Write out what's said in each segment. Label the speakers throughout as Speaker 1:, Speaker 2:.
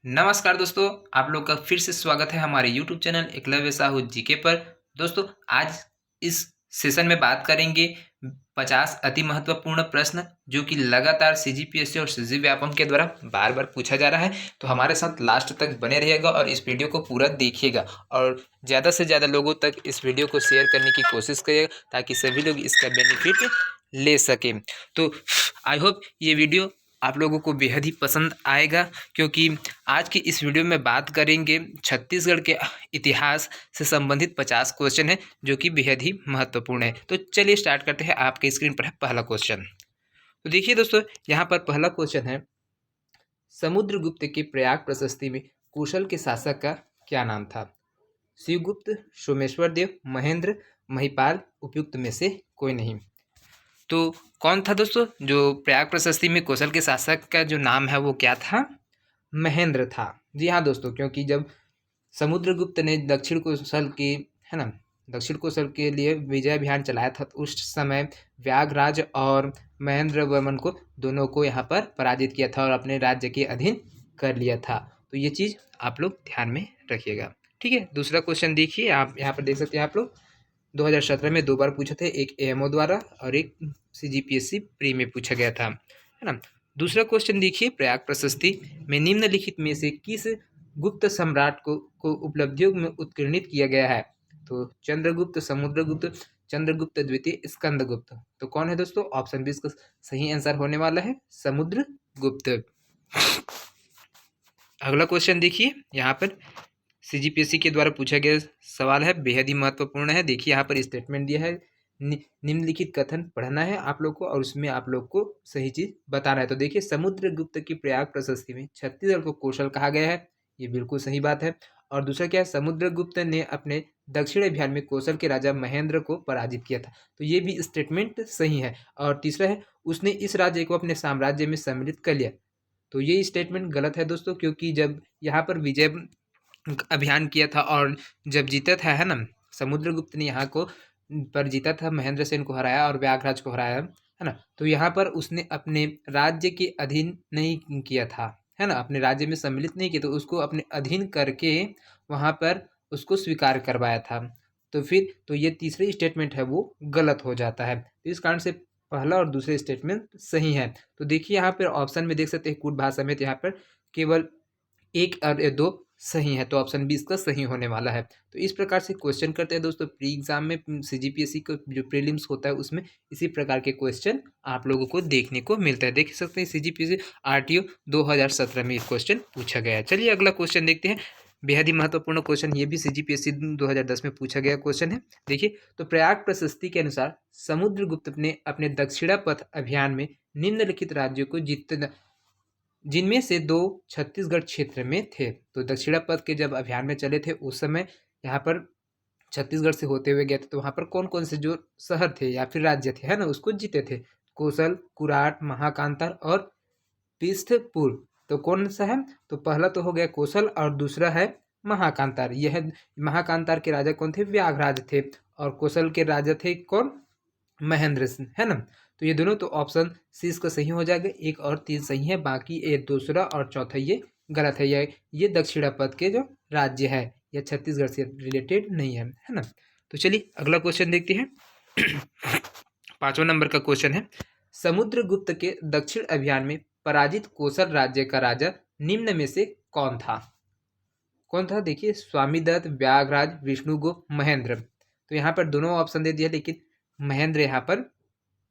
Speaker 1: नमस्कार दोस्तों, आप लोग का फिर से स्वागत है हमारे YouTube channel Eklavya Sahu GK पर। दोस्तों, आज इस सेशन में बात करेंगे 50 अति महत्वपूर्ण प्रश्न जो कि लगातार सीजीपीएससी और सीजी व्यापम के द्वारा बार बार पूछा जा रहा है। तो हमारे साथ लास्ट तक बने रहिएगा और इस वीडियो को पूरा देखिएगा और ज़्यादा से ज़्यादा लोगों तक इस वीडियो को शेयर करने की कोशिश करिएगा ताकि सभी लोग इसका बेनिफिट ले सकें। तो आई होप ये वीडियो आप लोगों को बेहद ही पसंद आएगा, क्योंकि आज की इस वीडियो में बात करेंगे छत्तीसगढ़ के इतिहास से संबंधित 50 क्वेश्चन है जो कि बेहद ही महत्वपूर्ण है। तो चलिए स्टार्ट करते हैं। आपके स्क्रीन पर है पहला क्वेश्चन। तो देखिए दोस्तों, यहाँ पर पहला क्वेश्चन है, समुद्रगुप्त के प्रयाग प्रशस्ति में कौशल के शासक का क्या नाम था? शिवगुप्त, सोमेश्वर देव, महेंद्र, महिपाल, उपयुक्त में से कोई नहीं। तो कौन था दोस्तों जो प्रयाग प्रशस्ति में कौशल के शासक का जो नाम है वो क्या था? महेंद्र था। जी हाँ दोस्तों, क्योंकि जब समुद्रगुप्त ने दक्षिण कौशल के लिए विजय अभियान चलाया था, तो उस समय व्याघराज और महेंद्र वर्मन को दोनों को यहाँ पर पराजित किया था और अपने राज्य के अधीन कर लिया था। तो ये चीज़ आप लोग ध्यान में रखिएगा। ठीक है, दूसरा क्वेश्चन देखिए, आप यहाँ पर देख सकते हैं। आप लोग 2017 में 2 बार पूछे थे, एक एएमओ द्वारा और एक सीजीपीएससी प्री में पूछा गया था, है ना। दूसरा क्वेश्चन देखिए, प्रयाग प्रशस्ति में निम्नलिखित में से किस गुप्त सम्राट को उपलब्धियों में उत्कीर्णित किया गया है? तो चंद्रगुप्त, समुद्रगुप्त, चंद्रगुप्त द्वितीय, स्कंदगुप्त। तो कौन है दोस्तों? ऑप्शन बी इसका सही आंसर होने वाला है, समुद्रगुप्त। अगला क्वेश्चन देखिए, यहाँ पर सीजीपीएससी के द्वारा पूछा गया सवाल है, बेहद ही महत्वपूर्ण है। देखिए यहाँ पर स्टेटमेंट दिया है, निम्नलिखित कथन पढ़ना है आप लोग को और उसमें आप लोग को सही चीज बताना है। तो देखिए, समुद्रगुप्त की प्रयाग प्रशस्ति में छत्तीसगढ़ को कौशल कहा गया है, ये बिल्कुल सही बात है। और दूसरा क्या है, समुद्रगुप्त ने अपने दक्षिण अभियान में कौशल के राजा महेंद्र को पराजित किया था, तो ये भी स्टेटमेंट सही है। और तीसरा है, उसने इस राज्य को अपने साम्राज्य में सम्मिलित कर लिया, तो ये स्टेटमेंट गलत है दोस्तों, क्योंकि जब यहाँ पर विजय अभियान किया था और जब जीता था, है ना, समुद्रगुप्त ने यहाँ को पर जीता था, महेंद्र सेन को हराया और व्याघराज को हराया, है ना। तो यहाँ पर उसने अपने राज्य के अधीन नहीं किया था, है ना, अपने राज्य में सम्मिलित नहीं किया, तो उसको अपने अधीन करके वहाँ पर उसको स्वीकार करवाया था। तो फिर तो ये तीसरी स्टेटमेंट है वो गलत हो जाता है। तो इस कारण से पहला और दूसरे स्टेटमेंट सही है। तो देखिए यहाँ पर ऑप्शन में देख सकते हैं, कूट भाषा में यहाँ पर केवल 1 और 2 सही है, तो ऑप्शन बी इसका सही होने वाला है। तो इस प्रकार से क्वेश्चन करते हैं दोस्तों, प्री एग्जाम में सीजीपीएससी का जो प्रीलिम्स होता है उसमें इसी प्रकार के क्वेश्चन आप लोगों को देखने को मिलता है। देख सकते हैं सीजीपीएससी आरटीओ 2017 में ये क्वेश्चन पूछा गया है। चलिए अगला क्वेश्चन देखते हैं, बेहद ही महत्वपूर्ण क्वेश्चन, ये भी सीजीपीएससी 2010 में पूछा गया क्वेश्चन है। देखिए, तो प्रयाग प्रशस्ति के अनुसार समुद्रगुप्त ने अपने दक्षिणापथ अभियान में निम्नलिखित राज्यों को जीतना, जिनमें से 2 छत्तीसगढ़ क्षेत्र में थे। तो दक्षिणापथ के जब अभियान में चले थे उस समय यहाँ पर छत्तीसगढ़ से होते हुए गए थे, तो वहाँ पर कौन कौन से जो शहर थे या फिर राज्य थे, है ना, उसको जीते थे? कौशल, कुराट, महाकांतार और पृष्ठपुर। तो कौन सा है? तो पहला तो हो गया कौशल और दूसरा है महाकांतार। यह महाकांतार के राजा कौन थे? व्याघराज थे। और कौशल के राजा थे कौन? महेंद्र सिंह, है ना। तो ये दोनों, तो ऑप्शन सी इसका सही हो जाएगा, 1 और 3 सही है, बाकी ये दूसरा और चौथा ये गलत है। ये दक्षिणापथ के जो राज्य है यह छत्तीसगढ़ से रिलेटेड नहीं है ना। तो चलिए अगला क्वेश्चन देखते हैं। 5वां नंबर का क्वेश्चन है, समुद्रगुप्त के दक्षिण अभियान में पराजित कौशल राज्य का राजा निम्न में से कौन था? कौन था? देखिए, स्वामीदत्त, व्याघराज, विष्णुगुप्त, महेंद्र। तो यहाँ पर दोनों ऑप्शन दे दिया, लेकिन महेंद्र यहाँ पर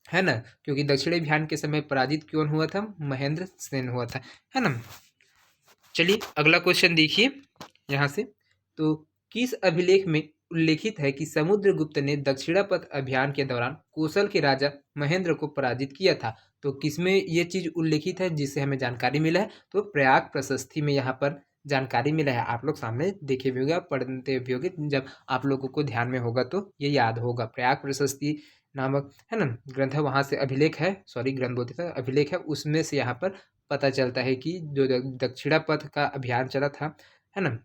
Speaker 1: है ना, क्योंकि दक्षिणी अभियान के समय पराजित कौन हुआ था? महेंद्र सेन हुआ था, है ना। चलिए अगला क्वेश्चन देखिए यहाँ से, तो किस अभिलेख में उल्लेखित है कि समुद्रगुप्त ने दक्षिणापथ अभियान के दौरान कौशल के राजा महेंद्र को पराजित किया था? तो किसमें ये चीज उल्लेखित है जिससे हमें जानकारी मिला है? तो प्रयाग प्रशस्ति में यहाँ पर जानकारी मिला है। आप लोग सामने देखे भी होगा, पढ़ते भी होगे, जब आप लोगों को ध्यान में होगा तो ये याद होगा। प्रयाग प्रशस्ति नामक, है ना, ग्रंथ है, वहाँ से अभिलेख है, सॉरी ग्रंथ बोलते थे, अभिलेख है, उसमें से यहाँ पर पता चलता है कि जो दक्षिणापथ का अभियान चला था, है ना,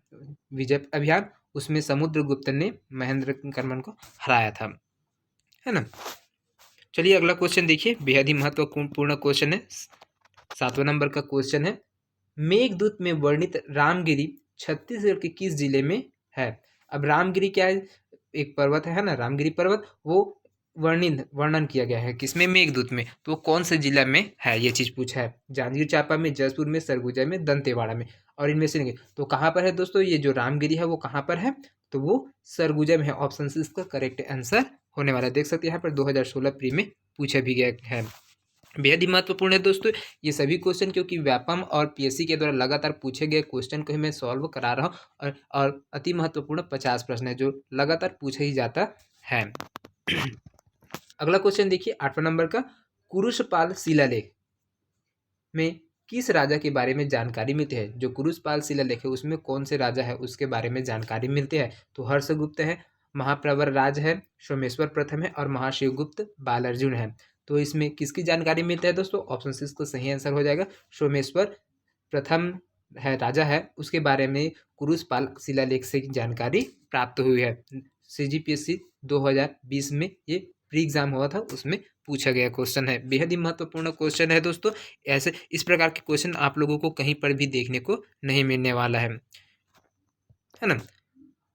Speaker 1: विजय अभियान, उसमें समुद्रगुप्त ने महेंद्र कर्मन को हराया था, है ना। चलिए अगला क्वेश्चन देखिए, बेहद ही महत्वपूर्ण क्वेश्चन है, 7वां नंबर का क्वेश्चन है। मेघदूत में वर्णित रामगिरी छत्तीसगढ़ के किस जिले में है? अब रामगिरी क्या है? एक पर्वत है ना, रामगिरी पर्वत, वो वर्णन किया गया है किसमें? मेघदूत में। तो वो कौन से जिला में है, ये चीज पूछा है। जांजगीर चांपा में, जसपुर में, सरगुजा में, दंतेवाड़ा में, और इनमें से नहीं। तो कहाँ पर है दोस्तों ये जो रामगिरी है वो कहाँ पर है? तो वो सरगुजा में है। ऑप्शन सी इसका करेक्ट आंसर होने वाला है। देख सकते हैं यहाँ पर 2016 प्री में पूछा भी गया है। बेहद ही महत्वपूर्ण है दोस्तों ये सभी क्वेश्चन, क्योंकि व्यापम और पीएससी के द्वारा लगातार पूछे गए क्वेश्चन को ही मैं सॉल्व करा रहा हूँ, और अति महत्वपूर्ण 50 प्रश्न है जो लगातार पूछा ही जाता है। अगला क्वेश्चन देखिए 8वां नंबर का, कुरुशपाल शिलालेख में किस राजा के बारे में जानकारी मिलती है? जो कुरुशपाल शिलालेख है उसमें कौन से राजा है उसके बारे में जानकारी मिलती है? तो हर्षगुप्त है, महाप्रवर राज है, सोमेश्वर प्रथम है, और महाशिवगुप्त बालार्जुन है। तो इसमें किसकी जानकारी मिलती है दोस्तों? ऑप्शन सी इसका सही आंसर हो जाएगा। सोमेश्वर प्रथम है राजा है, उसके बारे में कुरुशपाल शिलालेख से जानकारी प्राप्त हुई है। CGPSC 2020 में ये प्री एग्जाम हुआ था, उसमें पूछा गया क्वेश्चन है। बेहद ही महत्वपूर्ण क्वेश्चन है दोस्तों। ऐसे इस प्रकार के क्वेश्चन आप लोगों को कहीं पर भी देखने को नहीं मिलने वाला है ना।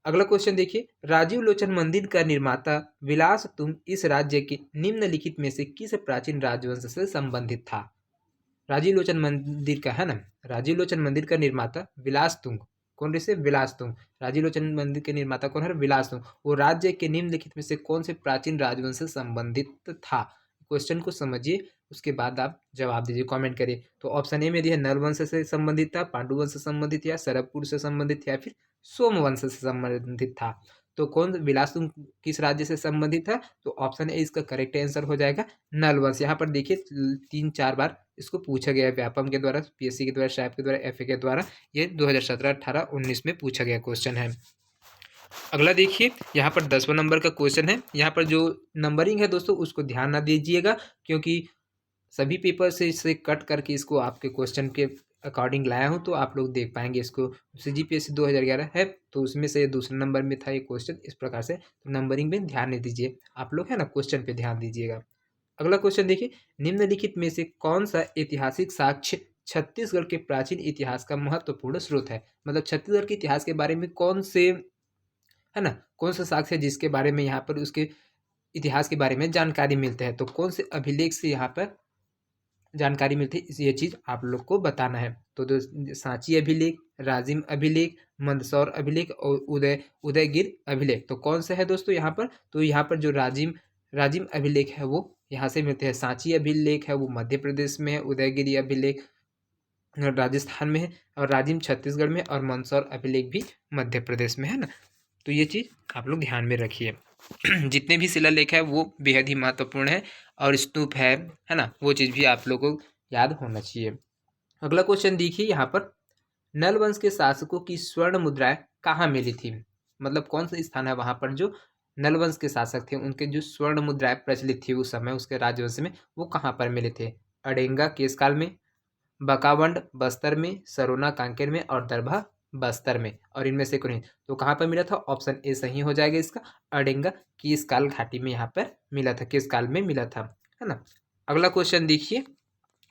Speaker 1: अगला क्वेश्चन देखिए, राजीव लोचन मंदिर का निर्माता विलास तुंग इस राज्य के निम्नलिखित में से किस प्राचीन राजवंश से संबंधित था? राजीव लोचन मंदिर का है ना, राजीव लोचन मंदिर का निर्माता विलास तुंग, कौन से? विलास तुंग। राजीव लोचन मंदिर के निर्माता कौन है? विलास तुंग। वो राज्य के निम्नलिखित में से कौन से प्राचीन राजवंश से संबंधित था? क्वेश्चन को समझिए, उसके बाद आप जवाब दीजिए, कमेंट करिए। तो ऑप्शन ए में दिया नल वंश से संबंधित था, पांडु वंश से संबंधित, या सरभपुर से संबंधित, या फिर सोम वंश से संबंधित था। तो कौन विलास तुंग किस राज्य से संबंधित था? तो ऑप्शन ए इसका करेक्ट आंसर हो जाएगा नल वंश। यहाँ पर देखिए 3-4 बार इसको पूछा गया है व्यापम के द्वारा, पीएससी के द्वारा, शैप के द्वारा, एफए के द्वारा। ये 2017, 18, 19 में पूछा गया क्वेश्चन है। अगला देखिए यहाँ पर 10वां नंबर का क्वेश्चन है। यहाँ पर जो नंबरिंग है दोस्तों उसको ध्यान ना दीजिएगा, क्योंकि सभी पेपर से इसे कट करके इसको आपके क्वेश्चन के अकॉर्डिंग लाया हूँ, तो आप लोग देख पाएंगे इसको। CGPSC 2011 है, तो उसमें से दूसरे नंबर में था ये क्वेश्चन इस प्रकार से। तो नंबरिंग में ध्यान नहीं दीजिए आप लोग, है ना, क्वेश्चन पे ध्यान दीजिएगा। अगला क्वेश्चन देखिए, निम्नलिखित में से कौन सा ऐतिहासिक साक्ष्य छत्तीसगढ़ के प्राचीन इतिहास का महत्वपूर्ण स्रोत है? मतलब छत्तीसगढ़ के इतिहास के बारे में कौन से, है ना, कौन सा साक्ष्य है जिसके बारे में यहाँ पर उसके इतिहास के बारे में जानकारी मिलते हैं? तो कौन से अभिलेख से यहाँ पर जानकारी मिलती है, ये चीज़ आप लोग को बताना है। तो सांची अभिलेख, राजिम अभिलेख, मंदसौर अभिलेख, और उदयगिर अभिलेख। तो कौन सा है दोस्तों यहाँ पर? तो यहाँ पर जो राजिम अभिलेख है वो यहाँ से मिलते हैं। सांची अभिलेख है वो मध्य प्रदेश में है, उदयगिरी अभिलेख राजस्थान में है, और राजिम छत्तीसगढ़ में, और मंदसौर अभिलेख भी मध्य प्रदेश में है ना। तो ये चीज़ आप लोग ध्यान में रखिए। जितने भी शिलालेख है वो बेहद ही महत्वपूर्ण है, और स्तूप है ना, वो चीज़ भी आप लोगों को याद होना चाहिए। अगला क्वेश्चन देखिए यहाँ पर, नल वंश के शासकों की स्वर्ण मुद्राएं कहाँ मिली थी? मतलब कौन सा स्थान है वहाँ पर जो नल वंश के शासक थे उनके जो स्वर्ण मुद्राएं प्रचलित थी उस समय उसके राजवंश में, वो कहाँ पर मिले थे? अडेंगा केसकाल में, बकावंड बस्तर में, सरोना कांकेर में, और दरभा बस्तर में, और इनमें से कोई नहीं। तो कहाँ पर मिला था? ऑप्शन ए सही हो जाएगा इसका, अडेंगा केसकाल घाटी में यहाँ पर मिला था, केसकाल में मिला था, है ना। अगला क्वेश्चन देखिए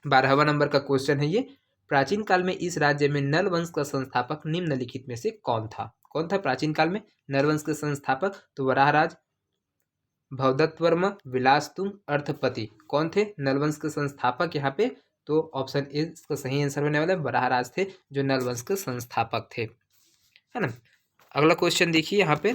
Speaker 1: 12वां नंबर का क्वेश्चन है ये, प्राचीन काल में इस राज्य में नल वंश का संस्थापक निम्नलिखित में से कौन था? कौन था प्राचीन काल में नल वंश के संस्थापक? तो वराहराज, भवदत्त वर्मा, विलास तुंग, अर्थपति। कौन थे नल वंश के संस्थापक यहाँ पे? तो ऑप्शन ए इसका सही आंसर होने वाला है, वराहराज थे जो नल वंश के संस्थापक थे, है ना। अगला क्वेश्चन देखिए यहाँ पे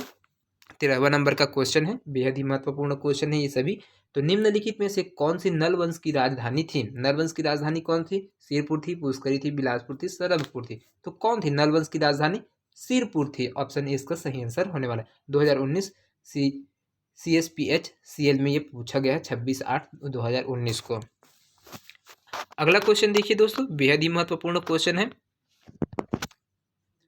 Speaker 1: 13वां नंबर का क्वेश्चन है, बेहद ही महत्वपूर्ण क्वेश्चन है ये सभी। तो निम्नलिखित में से कौन सी नल वंश की राजधानी थी? नल वंश की राजधानी कौन थी? सिरपुर थी, पुष्करी थी, बिलासपुर थी, सरभपुर थी। तो कौन थी नल वंश की राजधानी? सिरपुर थी। ऑप्शन ए इसका सही आंसर होने वाला है। 2019 CSPHCL में ये पूछा गया है 26/8/2019 को। अगला क्वेश्चन देखिए दोस्तों, बेहद ही महत्वपूर्ण क्वेश्चन है,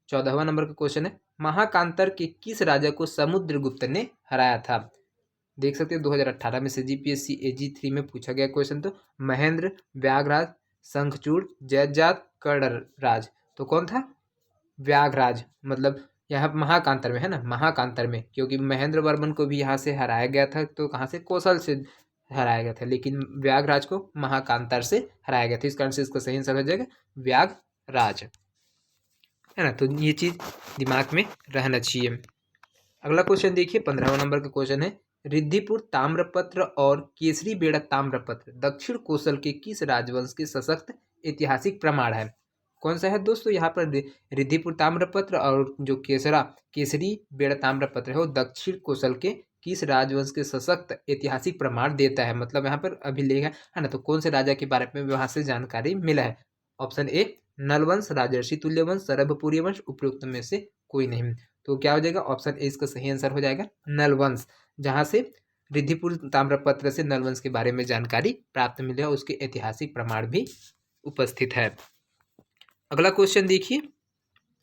Speaker 1: 14वां नंबर का क्वेश्चन है, महाकांतर के किस राजा को समुद्रगुप्त ने हराया था? देख सकते हैं 2018 में CGPSC AG3 में पूछा गया क्वेश्चन। तो महेंद्र, व्याघराज, शंखचूड़, जयजात, कर्णराज। तो कौन था? व्याघराज। मतलब यहाँ महाकांतर में है ना, महाकांतर में, क्योंकि महेंद्र वर्मन को भी यहाँ से हराया गया था। तो कहाँ से? कौशल से हराया गया था, लेकिन व्याघराज को महाकांतर से हराया गया था। इस कारण से इसका सही आंसर हो जाएगा व्याघराज। राज, है ना। तो ये चीज दिमाग में रहना चाहिए। अगला क्वेश्चन देखिए, 15वां नंबर का क्वेश्चन है, रिद्धिपुर ताम्रपत्र और केसरी बेड़ा ताम्रपत्र दक्षिण कोसल के किस राजवंश के सशक्त ऐतिहासिक प्रमाण है? कौन सा है दोस्तों? यहाँ पर रिद्धिपुर ताम्रपत्र और जो केसरी बेड़ा ताम्रपत्र है वो दक्षिण कोसल के किस राजवंश के सशक्त ऐतिहासिक प्रमाण देता है, मतलब यहाँ पर अभिलेख है ना। तो कौन से राजा के बारे में वहां से जानकारी मिला है? ऑप्शन ए नलवंश, राजर्षि तुल्यवंश, सरभपुरी वंश, उपरोक्त में से कोई नहीं। तो क्या हो जाएगा? ऑप्शन ए इसका सही आंसर हो जाएगा नलवंश, जहां से रिद्धिपुर ताम्रपत्र से नलवंश के बारे में जानकारी प्राप्त मिले और उसके ऐतिहासिक प्रमाण भी उपस्थित है। अगला क्वेश्चन देखिए,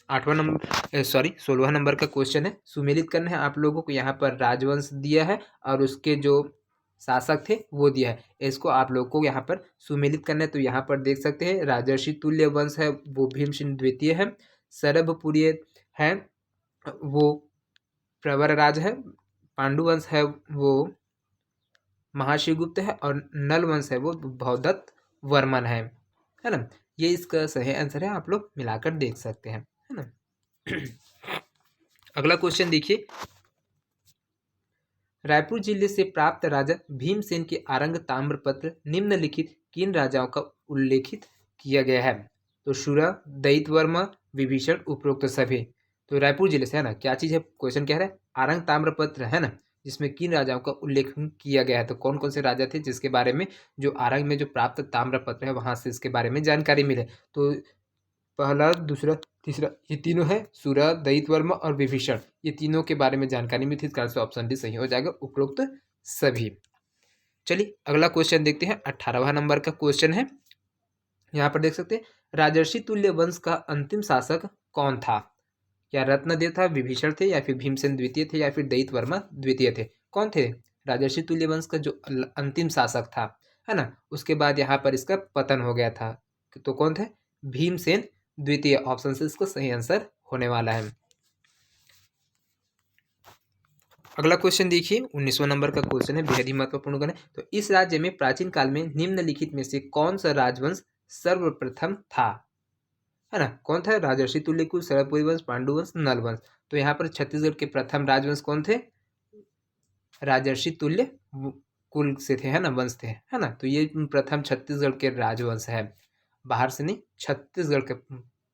Speaker 1: 16वां नंबर का क्वेश्चन है, सुमेलित करना है आप लोगों को। यहाँ पर राजवंश दिया है और उसके जो शासक थे वो दिया है, इसको आप लोगों को यहाँ पर सुमेलित करना है। तो यहाँ पर देख सकते हैं, राजर्षि तुल्य वंश है वो भीमसेन द्वितीय है, सरभपुरी है वो प्रवरराज है, पांडुवंश है वो महाशिवगुप्त है और नल वंश है वो भवदत्त वर्मन है ना। ये इसका सही आंसर है, आप लोग मिलाकर देख सकते हैं, है ना। अगला क्वेश्चन देखिए, रायपुर जिले से प्राप्त राजा भीमसेन के आरंग ताम्रपत्र निम्नलिखित किन राजाओं का उल्लेखित किया गया है? तो शुरा, दैत्यवर्मा, विभीषण, उपरोक्त सभी। तो रायपुर जिले से, है ना, क्या चीज है? क्वेश्चन कह रहा है आरंग ताम्रपत्र, है ना, जिसमें किन राजाओं का उल्लेख किया गया है। तो कौन कौन से राजा थे जिसके बारे में जो आरंग में जो प्राप्त ताम्रपत्र है वहां से इसके बारे में जानकारी मिले? तो पहला, दूसरा, तीसरा, ये तीनों है, सूरा, दैत्यवर्मा और विभीषण, ये तीनों के बारे में जानकारी मिली थी। इसका आंसर ऑप्शन डी सही हो जाएगा, उपरोक्त सभी। चलिए अगला क्वेश्चन देखते हैं, 18वां नंबर का क्वेश्चन है। यहाँ पर देख सकते हैं, राजर्षि तुल्य वंश का अंतिम शासक कौन था? क्या रत्नदेव था, विभीषण थे, या फिर भीमसेन द्वितीय थे, या फिर दैत्यवर्मा द्वितीय थे? कौन थे राजर्षि तुल्य वंश का जो अंतिम शासक था, है ना? उसके बाद यहाँ पर इसका पतन हो गया था। तो कौन थे? भीमसेन द्वितीय, ऑप्शन से इसका सही आंसर होने वाला है। अगला क्वेश्चन देखिए, 19वां नंबर का क्वेश्चन है, बेहद ही महत्वपूर्ण है। तो इस राज्य में प्राचीन काल में निम्नलिखित में से कौन सा राजवंश सर्वप्रथम था? है ना, कौन था? राजर्षि तुल्य कुल, सरभपुरी वंश, पांडुवंश, नल वंश। तो यहाँ पर छत्तीसगढ़ के प्रथम राजवंश कौन थे? राजर्षि तुल्य कुल से थे, है ना, वंश थे, है ना। तो ये प्रथम छत्तीसगढ़ के राजवंश है, बाहर से नहीं, छत्तीसगढ़ के,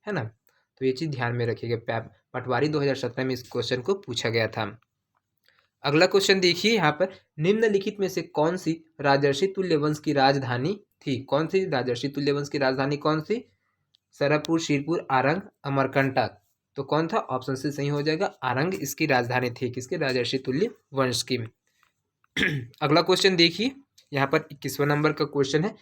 Speaker 1: है ना। तो ये चीज ध्यान में रखिएगा, पटवारी 2017 में इस क्वेश्चन को पूछा गया था। अगला क्वेश्चन देखिए, यहाँ पर निम्नलिखित में से कौन सी राजर्षि तुल्य वंश की राजधानी थी? कौन सी राजर्षि तुल्य वंश की राजधानी कौन सी? सरभपुर, शिरपुर, आरंग, अमरकंटक। तो कौन था? ऑप्शन से सही हो जाएगा, आरंग इसकी राजधानी थी, किसके? राजर्षि तुल्य वंश की। अगला क्वेश्चन देखिए, यहाँ पर 21वां नंबर का क्वेश्चन है।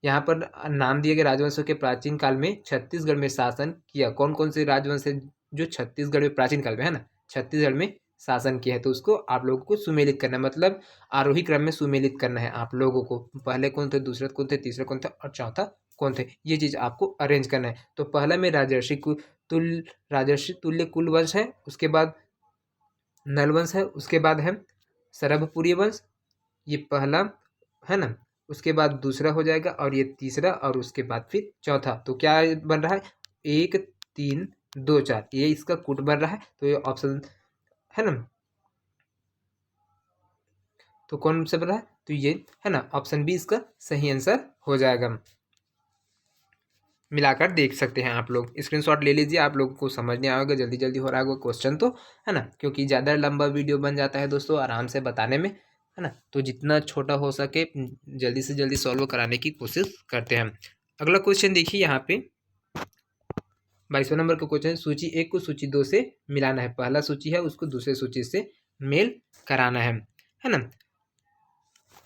Speaker 1: यहाँ पर नाम दिए गए राजवंशों के प्राचीन काल में छत्तीसगढ़ में शासन किया, कौन कौन से राजवंश है जो छत्तीसगढ़ में प्राचीन काल में, है ना, छत्तीसगढ़ में शासन किया है? तो उसको आप लोगों को सुमेलित करना है, मतलब आरोही क्रम में सुमेलित करना है आप लोगों को। पहले कौन थे, दूसरा कौन थे, तीसरा कौन था और चौथा कौन थे, ये चीज आपको अरेंज करना है। तो पहला में राजर्षि तुल्य कुल वंश है, उसके बाद नलवंश है, उसके बाद है सरभपुरी वंश, ये पहला, है ना, उसके बाद दूसरा हो जाएगा और ये तीसरा, और उसके बाद फिर चौथा। तो क्या बन रहा है? 1 3 2 4, ये इसका कूट बन रहा है। तो ये ऑप्शन, है ना, तो कौन सा बन रहा है? तो ये, है ना, ऑप्शन बी इसका सही आंसर हो जाएगा। मिलाकर देख सकते हैं आप लोग, स्क्रीनशॉट ले लीजिए, आप लोगों को समझ नहीं आएगा, जल्दी जल्दी हो रहा होगा क्वेश्चन, तो है ना, क्योंकि ज़्यादा लंबा वीडियो बन जाता है दोस्तों आराम से बताने में, है ना। तो जितना छोटा हो सके जल्दी से जल्दी सॉल्व कराने की कोशिश करते हैं। अगला क्वेश्चन देखिए, यहाँ पे 22वां नंबर का क्वेश्चन, सूची 1 को सूची 2 से मिलाना है। पहला सूची है उसको दूसरे सूची से मेल कराना है ना।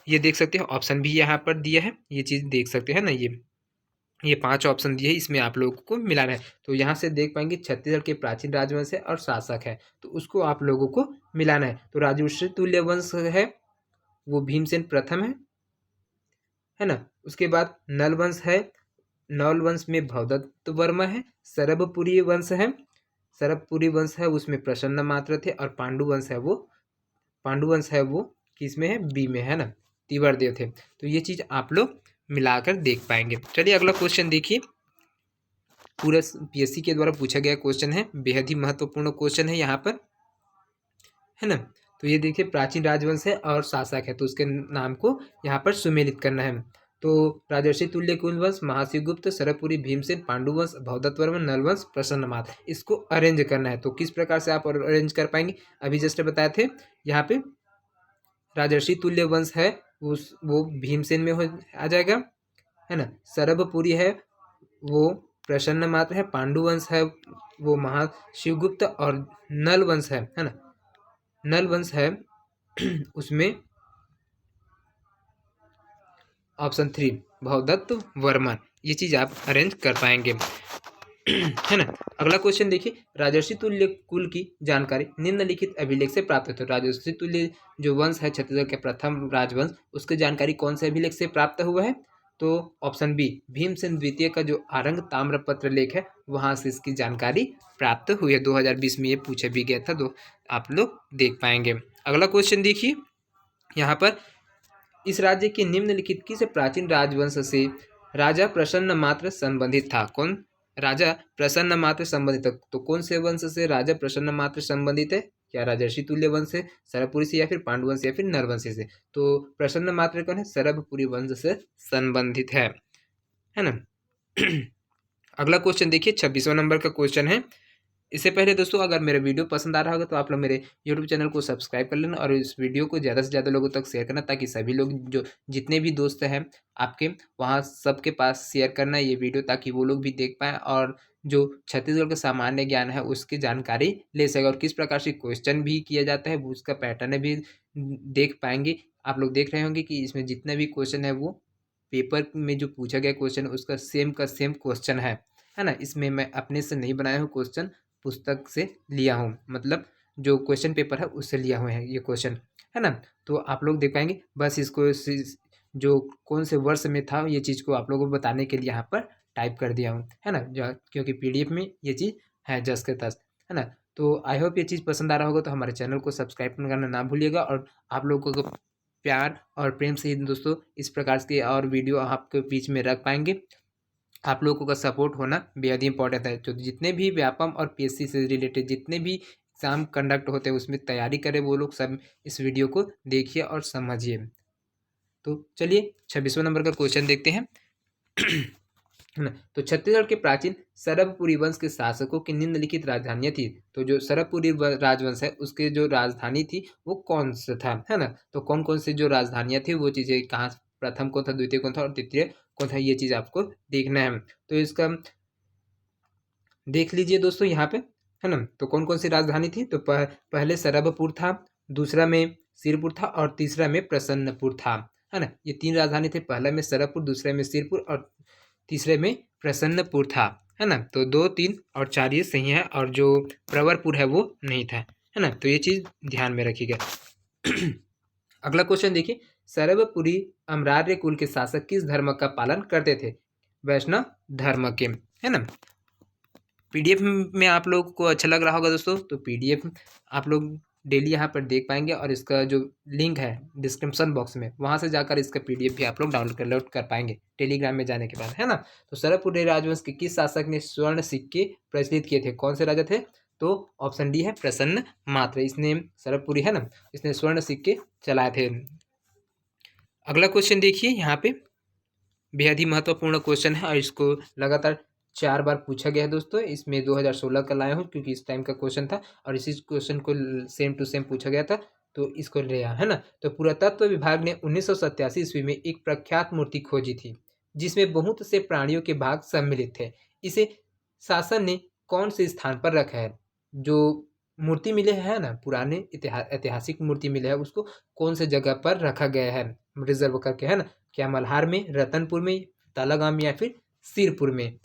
Speaker 1: ये देख सकते हैं, ऑप्शन भी यहाँ पर दिया है, ये चीज़ देख सकते हैं ना, ये 5 ऑप्शन दिए, इसमें आप लोगों को मिलाना है। तो यहाँ से देख पाएंगे छत्तीसगढ़ के प्राचीन राजवंश है और शासक है, तो उसको आप लोगों को मिलाना है। तो राजर्षि तुल्य वंश है वो भीमसेन प्रथम है ना। उसके बाद नल वंश है, नल वंश में भवदत्त वर्मा है। सरभपुरी वंश है उसमें प्रसन्न मात्र थे। और पांडुवंश है वो किस में है? बी में, है ना, तिवरदेव थे। तो ये चीज आप लोग मिलाकर देख पाएंगे। चलिए अगला क्वेश्चन देखिए, पूरा पीएससी के द्वारा पूछा गया क्वेश्चन है, बेहद ही महत्वपूर्ण क्वेश्चन है यहाँ पर, है ना। तो ये देखिए प्राचीन राजवंश है और शासक है, तो उसके नाम को यहाँ पर सुमेलित करना है। तो राजर्षि तुल्य कुलवंश, महाशिवगुप्त, सरपुरी, भीमसेन, पांडुवंश, भवदत्त वर्मन, नलवंश, प्रसन्नमात्र, इसको अरेंज करना है। तो किस प्रकार से आप अरेंज कर पाएंगे, अभी जस्ट बताए थे। यहाँ पे राजर्षि तुल्य वंश है वो भीमसेन में आ जाएगा, है ना। सरभपुरी है वो प्रसन्न मात्र है, पांडुवंश है वो महाशिवगुप्त, और नल वंश है ना, नल वंश है उसमें ऑप्शन 3 भवदत्त वर्मन, ये चीज आप अरेंज कर पाएंगे, है ना। अगला क्वेश्चन देखिए, राजर्षि तुल्य कुल की जानकारी निम्नलिखित अभिलेख से प्राप्त होती है। राजर्षि तुल्य जो वंश है छत्तीसगढ़ के प्रथम राजवंश, उसकी जानकारी कौन से अभिलेख से प्राप्त हुआ है, तो ऑप्शन बी भीमसेन द्वितीय का जो आरंग ताम्रपत्र लेख है वहां से इसकी जानकारी प्राप्त हुई है। 2020 में ये पूछा भी गया था, तो आप लोग देख पाएंगे। अगला क्वेश्चन देखिए, यहाँ पर इस राज्य के निम्नलिखित किस प्राचीन राजवंश से राजा प्रसन्न मात्र संबंधित था। कौन राजा प्रसन्न मात्र संबंधित है, तो कौन से वंश से राजा प्रसन्न मात्र संबंधित है, क्या राजर्षि तुल्य वंश से, सरभपुरी से, या फिर पांडुवंश, या फिर नरवंश से। तो प्रसन्न मात्र कौन है, सरभपुरी वंश से संबंधित है ना। अगला क्वेश्चन देखिए, 26वां नंबर का क्वेश्चन है। इससे पहले दोस्तों अगर मेरा वीडियो पसंद आ रहा होगा तो आप लोग मेरे यूट्यूब चैनल को सब्सक्राइब कर लेना और इस वीडियो को ज़्यादा से ज़्यादा लोगों तक शेयर करना, ताकि सभी लोग जो जितने भी दोस्त हैं आपके वहाँ सबके पास शेयर करना ये वीडियो, ताकि वो लोग भी देख पाएँ और जो छत्तीसगढ़ का सामान्य ज्ञान है उसकी जानकारी ले सके, और किस प्रकार से क्वेश्चन भी किया जाता है उसका पैटर्न भी देख पाएंगे। आप लोग देख रहे होंगे कि इसमें जितना भी क्वेश्चन है वो पेपर में जो पूछा गया क्वेश्चन उसका सेम का सेम क्वेश्चन है ना। इसमें मैं अपने से नहीं बनाया हूँ क्वेश्चन, पुस्तक से लिया हूँ, मतलब जो क्वेश्चन पेपर है उससे लिया हुआ है ये क्वेश्चन, है ना। तो आप लोग देख पाएंगे, बस इसको जो कौन से वर्ष में था ये चीज़ को आप लोगों को बताने के लिए यहाँ पर टाइप कर दिया हूँ, है ना, क्योंकि पीडीएफ में ये चीज़ है जस के तस, है ना। तो आई होप ये चीज़ पसंद आ रहा होगा, तो हमारे चैनल को सब्सक्राइब करना ना भूलिएगा, और आप लोगों को प्यार और प्रेम से ही दोस्तों इस प्रकार के और वीडियो आपके बीच में रख पाएंगे। आप लोगों का सपोर्ट होना बेहद ही इंपॉर्टेंट है। तो जितने भी व्यापम और पीएससी से रिलेटेड जितने भी एग्जाम कंडक्ट होते हैं उसमें तैयारी करें वो लोग सब इस वीडियो को देखिए और समझिए। तो चलिए 26वां नंबर का क्वेश्चन देखते हैं। तो छत्तीसगढ़ के प्राचीन सरभपुरी वंश के शासकों की निम्नलिखित राजधानियां थी। तो जो सरभपुरी राजवंश है उसके जो राजधानी थी वो कौन सा था, है ना। तो कौन कौन से जो राजधानियां थी वो चीजें कहाँ, प्रथम कौन था, द्वितीय कौन था और तृतीय कौन था, ये चीज आपको देखना है। तो इसका देख लीजिए दोस्तों यहाँ पे, है ना। तो कौन कौन सी राजधानी थी, तो पहले सरभपुर था, दूसरा में सिरपुर था और तीसरा में प्रसन्नपुर था, है ना। ये 3 राजधानी थे, पहला में सरभपुर, दूसरे में सिरपुर और तीसरे में प्रसन्नपुर था, है ना। तो 2, 3 और 4 ये सही है, और जो प्रवरपुर है वो नहीं था, है ना। तो ये चीज ध्यान में रखिएगा। अगला क्वेश्चन देखिए, सरभपुरी अमरार्य कुल के शासक किस धर्म का पालन करते थे, वैष्णव धर्म के, है ना। पीडीएफ में आप लोग को अच्छा लग रहा होगा दोस्तों, तो पीडीएफ आप लोग डेली यहाँ पर देख पाएंगे, और इसका जो लिंक है डिस्क्रिप्शन बॉक्स में वहाँ से जाकर इसका पीडीएफ भी आप लोग डाउनलोड कर पाएंगे टेलीग्राम में जाने के बाद, है ना। तो सरभपुरी राजवंश के किस शासक ने स्वर्ण सिक्के प्रचलित किए थे, कौन से राजा थे, तो ऑप्शन डी है प्रसन्न मात्र, इसने सरभपुरी है ना, इसने स्वर्ण सिक्के चलाए थे। अगला क्वेश्चन देखिए, यहाँ पे बेहद ही महत्वपूर्ण क्वेश्चन है और इसको लगातार 4 बार पूछा गया है दोस्तों। इसमें 2016 का लाया हूँ क्योंकि इस टाइम का क्वेश्चन था, और इसी क्वेश्चन को सेम टू सेम पूछा गया था, तो इसको लिया है ना। तो पुरातत्व विभाग ने 1987 ईस्वी में एक प्रख्यात मूर्ति खोजी थी जिसमें बहुत से प्राणियों के भाग सम्मिलित थे। इसे शासन ने कौन से स्थान पर रखा है, जो मूर्ति मिले है ना, पुराने ऐतिहासिक मूर्ति मिले है उसको कौन से जगह पर रखा गया है रिजर्व करके, है ना। क्या मल्हार में, रतनपुर में, तालागांव में, या फिर सिरपुर में।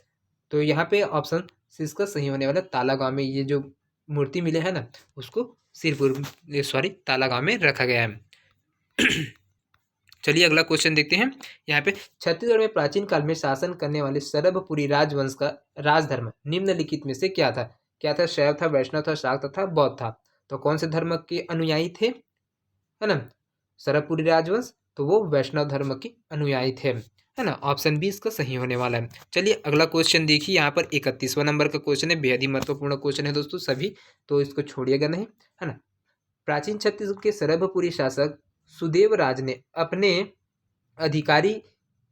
Speaker 1: तो यहाँ पे ऑप्शन इसका सही होने वाला तालागांव में, ये जो मूर्ति मिले है ना उसको सिरपुर तालागांव में रखा गया है। चलिए अगला क्वेश्चन देखते हैं। यहाँ पे छत्तीसगढ़ में प्राचीन काल में शासन करने वाले सरभपुरी राजवंश का राजधर्म निम्नलिखित में से क्या था, शैव था, वैष्णव था, शाक्त था, बौद्ध था। तो कौन से धर्म के अनुयायी थे, है ना, सरभपुरी राजवंश, तो वो वैष्णव धर्म के अनुयायी थे, है ना। ऑप्शन बी इसका सही होने वाला है। चलिए अगला क्वेश्चन देखिए, यहाँ पर 31वां नंबर का क्वेश्चन है, बेहद ही महत्वपूर्ण क्वेश्चन है दोस्तों सभी, तो इसको छोड़िएगा नहीं, है ना। प्राचीन छत्तीसगढ़ के सरभपुरी शासक सुदेवराज ने अपने अधिकारी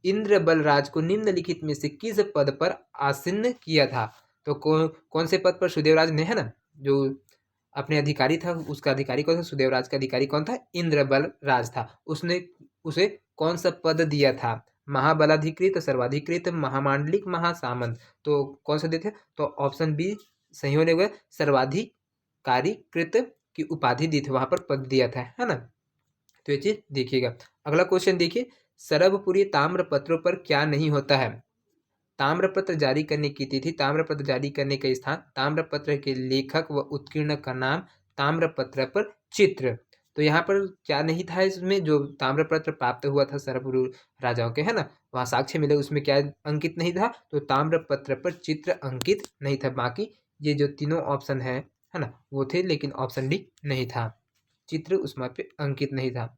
Speaker 1: इंद्र बलराज को निम्नलिखित में से किस पद पर आसीन किया था? तो कौन से पद पर सुदेवराज ने, है ना, जो अपने अधिकारी था, उसका अधिकारी कौन था, सुदेवराज का अधिकारी कौन था, इंद्र बलराज था। उसने उसे कौन सा पद दिया था? महाबलाधिकृत, सर्वाधिकृत, महामांडलिक, महासामंत। तो कौन सा देते? तो ऑप्शन बी सही होने हुए सर्वाधिकारीकृत की उपाधि दी थी, वहां पर पद दिया था, है ना। तो ये चीज देखिएगा। अगला क्वेश्चन देखिए, सरभपुरी ताम्रपत्रों पर क्या नहीं होता है? ताम्रपत्र जारी करने की तिथि, ताम्रपत्र जारी करने का स्थान, ताम्रपत्र के लेखक व उत्कीर्ण का नाम, ताम्रपत्र पर चित्र। तो यहाँ पर क्या नहीं था इसमें? जो ताम्रपत्र प्राप्त हुआ था सरभपुर राजाओं के, है ना, वहाँ साक्ष्य मिले, उसमें क्या अंकित नहीं था? तो ताम्रपत्र पर चित्र अंकित नहीं था। बाकी ये जो तीनों ऑप्शन है ना, वो थे, लेकिन ऑप्शन डी नहीं था, चित्र उसमें पे अंकित नहीं था।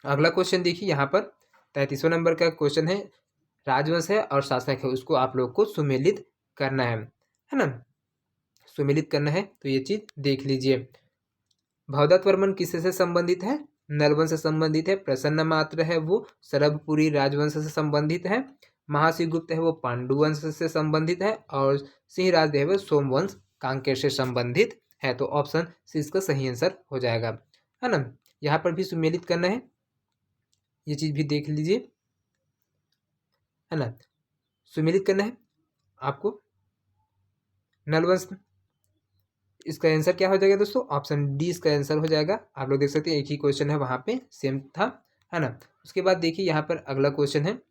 Speaker 1: अगला क्वेश्चन देखिए, यहाँ पर 33वां नंबर का क्वेश्चन है, राजवंश है और शासक है, उसको आप लोग को सुमेलित करना है ना, सुमेलित करना है। तो ये चीज देख लीजिए। भवदत्त वर्मन किससे संबंधित है? नलवंश से संबंधित है। प्रसन्न मात्र है वो सरभपुरी राजवंश से संबंधित है। महासिगुप्त है वो पांडु वंश से संबंधित है। और सिंहराज है वो सोमवंश कांकेर से संबंधित है। तो ऑप्शन सी इसका सही आंसर हो जाएगा, है ना। यहाँ पर भी सुमेलित करना है, ये चीज भी देख लीजिए, है ना, सुमेलित करना है आपको। नलवंश, इसका आंसर क्या हो जाएगा दोस्तों? ऑप्शन डी इसका आंसर हो जाएगा। आप लोग देख सकते हैं एक ही क्वेश्चन है, वहां पे सेम था, है ना। उसके बाद देखिए यहाँ पर अगला क्वेश्चन है,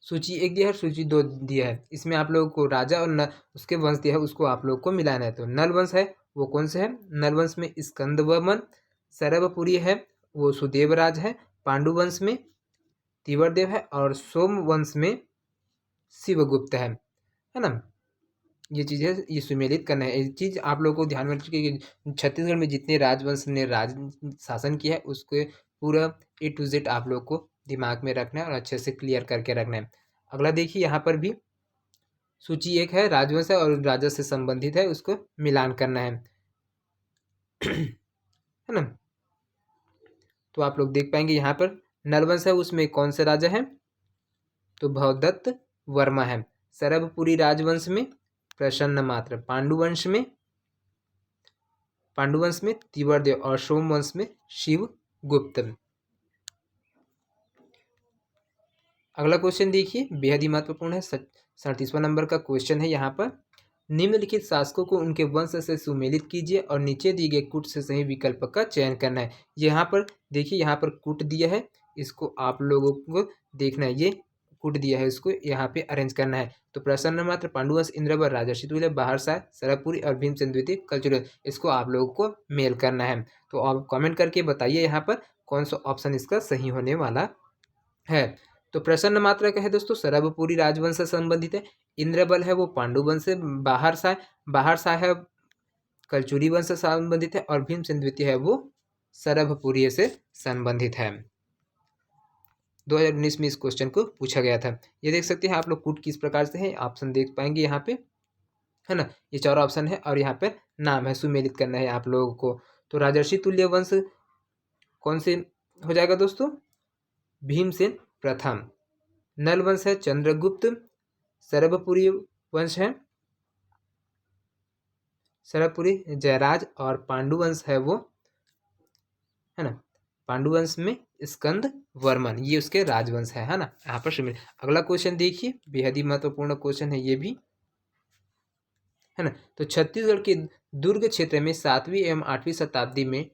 Speaker 1: सूची 1 दिया है, सूची 2 दिया है। इसमें आप लोगों को राजा और उसके वंश दिया है, उसको आप लोग को मिलाना है। तो नल वंश है वो कौन से है? नल वंश में स्कंद वर्मन, सरभपुरी है वो सुदेवराज है, पांडु वंश में तिवरदेव है, और सोम वंश में शिवगुप्त है ना। ये चीज़ है, ये सुमेलित करना है। ये चीज़ आप लोगों को ध्यान में रखिए कि छत्तीसगढ़ में जितने राजवंश ने राज शासन किया है, उसके पूरा ए टू जेड आप लोग को दिमाग में रखना है और अच्छे से क्लियर करके रखना है। अगला देखिए, यहाँ पर भी सूची 1 है, राजवंश है और राजा से संबंधित है, उसको मिलान करना है ना। तो आप लोग देख पाएंगे यहाँ पर नलवंश है, उसमें कौन से राजा है? तो भवदत्त वर्मा है। सरभपुरी राजवंश में प्रसन्न मात्र, पांडुवंश में तिवरदेव और सोमवंश में शिवगुप्त। अगला क्वेश्चन देखिए, बेहद ही महत्वपूर्ण है, 37वां नंबर का क्वेश्चन है। यहाँ पर निम्नलिखित शासकों को उनके वंश से सुमेलित कीजिए और नीचे दिए गए कूट से सही विकल्प का चयन करना है। यहाँ पर देखिए, यहाँ पर कूट दिया है, इसको आप लोगों को देखना है, ये कूट दिया है, इसको यहाँ पे अरेंज करना है। तो प्रसन्न मात्र, पांडुवंश, इंद्रवर, राजर्षि तुल्य, बाहरसाह, सरभपुरी और भीमसेन द्वितीय, कलचुरल, इसको आप लोगों को मेल करना है। तो आप कमेंट करके बताइए यहाँ पर कौन सा ऑप्शन इसका सही होने वाला है। तो प्रसन्न मात्रा का है दोस्तों, सरभपुरी राजवंश से संबंधित है। इंद्रबल है वो पांडु वंश से, बाहर साहब कलचुरी वंश से संबंधित है। और भीमसेन द्वितीय है वो सरभपुरी से संबंधित है। 2019 में इस क्वेश्चन को पूछा गया था। ये देख सकते हैं आप लोग कूट किस प्रकार से है, ऑप्शन देख पाएंगे यहाँ पे, है ना। ये 4 ऑप्शन है और यहाँ पे नाम है, सुमेलित करना है आप लोगों को। तो राजर्षि तुल्य वंश कौन से हो जाएगा दोस्तों? भीमसेन प्रथम। नल वंश है चंद्रगुप्त, सरभपुरी वंश है सरभपुरी जयराज, और पांडु वंश है वो, है ना, पांडु वंश में स्कंद वर्मन, ये उसके राजवंश है ना। यहाँ पर शामिल। अगला क्वेश्चन देखिए, बेहद ही महत्वपूर्ण क्वेश्चन है ये भी, है ना। तो छत्तीसगढ़ के दुर्ग क्षेत्र में 7वीं एवं 8वीं शताब्दी में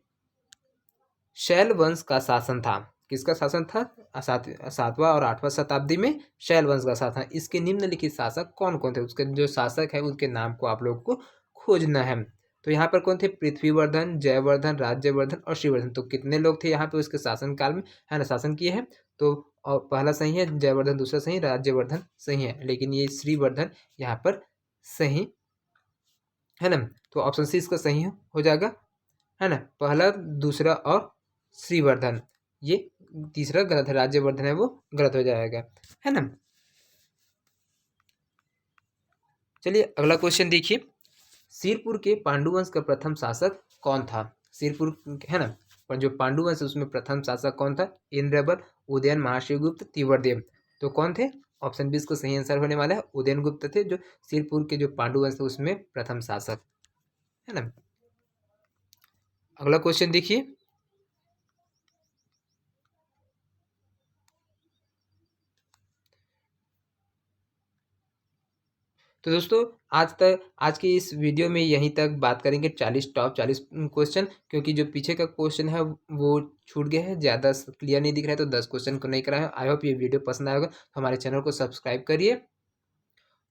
Speaker 1: शैल वंश का शासन था। किसका शासन था? 7वां और 8वां शताब्दी में शैल वंश का शासन। इसके निम्नलिखित शासक कौन कौन थे? उसके जो शासक है उनके नाम को आप लोग को खोजना है। तो यहाँ पर कौन थे? पृथ्वीवर्धन, जयवर्धन, राज्यवर्धन और श्रीवर्धन। तो कितने लोग थे यहाँ पे उसके शासन काल में, है ना, शासन किए हैं? तो और पहला सही है जयवर्धन, दूसरा सही राज्यवर्धन सही है, लेकिन ये श्रीवर्धन यहाँ पर सही है ना। तो ऑप्शन सी इसका सही हो जाएगा, है ना, पहला, दूसरा और श्रीवर्धन। ये तीसरा गलत है, राज्यवर्धन है वो गलत हो जाएगा, है ना। चलिए अगला क्वेश्चन देखिए, सिरपुर के पांडुवंश का प्रथम शासक कौन था। सिरपुर है ना, पर जो पांडुवंश उसमें प्रथम शासक कौन था, इंद्रबल, उदयन, महाशिवगुप्त, तीव्रदेव। तो कौन थे, ऑप्शन बी इसको सही आंसर होने वाला है, उदयन गुप्त थे जो सिरपुर के जो पांडुवंश थे उसमें प्रथम शासक, है ना। अगला क्वेश्चन देखिए, तो दोस्तों आज की इस वीडियो में यहीं तक बात करेंगे 40 क्वेश्चन, क्योंकि जो पीछे का क्वेश्चन है वो छूट गया है, ज़्यादा क्लियर नहीं दिख रहा है, तो 10 क्वेश्चन को नहीं करा है। आई होप ये वीडियो पसंद आएगा, तो हमारे चैनल को सब्सक्राइब करिए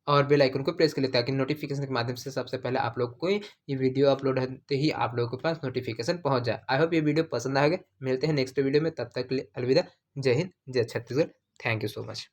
Speaker 1: और बेल आइकन को प्रेस करिए, ताकि नोटिफिकेशन के माध्यम से सबसे पहले आप लोग को ये वीडियो अपलोड होते ही आप लोगों के पास नोटिफिकेशन पहुंच जाए। आई होप ये वीडियो पसंद आएगा। मिलते हैं नेक्स्ट वीडियो में, तब तक के लिए अलविदा। जय हिंद, जय Chhattisgarh. Thank you so much.